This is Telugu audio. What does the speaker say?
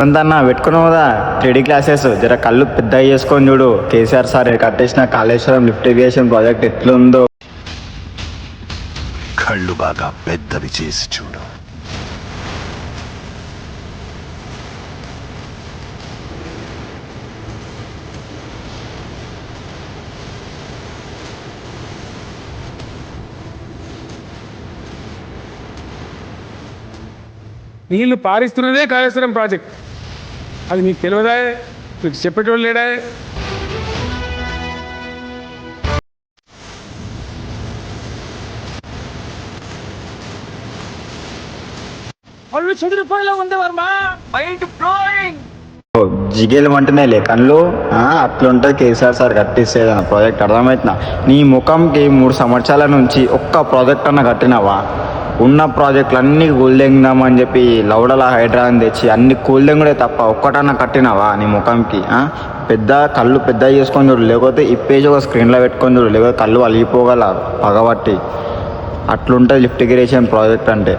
కొంతన్నా పెట్టుకున్నావు కదా 3D క్లాసెస్ జర కళ్ళు పెద్దగా చేసుకొని చూడు. కేసీఆర్ సార్ కట్టేసిన కాళేశ్వరం లిఫ్ట్ ఇరిగేషన్ ప్రాజెక్ట్ ఎట్లుందో. కళ్ళు బాగా పెద్దవి చేసి చూడు. నీళ్లు పారిస్తున్నదే కాళేశ్వరం ప్రాజెక్ట్. అది మీకు తెలియదా? మీకు చెప్పేటోళ్ళు లేడా? వాళ్ళు చెదిరిపోయేలా ఉంది వర్మ. Mind blowing. జిగేలు అంటేనే కళ్ళు అట్లుంటుంది. కేసీఆర్ సార్ కట్టిస్తే ప్రాజెక్ట్ అర్థమవుతున్నా. నీ ముఖంకి 3 సంవత్సరాల నుంచి ఒక్క ప్రాజెక్ట్ అన్న కట్టినావా? ఉన్న ప్రాజెక్టులు అన్నీ కూల్దెంగుదామని చెప్పి లౌడలా హైడ్రా అని తెచ్చి అన్ని కూల్దెంగుడే తప్ప ఒక్కటన్నా కట్టినావా నీ ముఖంకి? పెద్ద కళ్ళు పెద్ద చేసుకొని చూడు, లేకపోతే ఇప్పేసి ఒక స్క్రీన్లో పెట్టుకొని చూడు, లేకపోతే కళ్ళు అలిగిపోగల పగబట్టి. అట్లుంటుంది లిఫ్ట్ ఇరిగేషన్ ప్రాజెక్ట్ అంటే.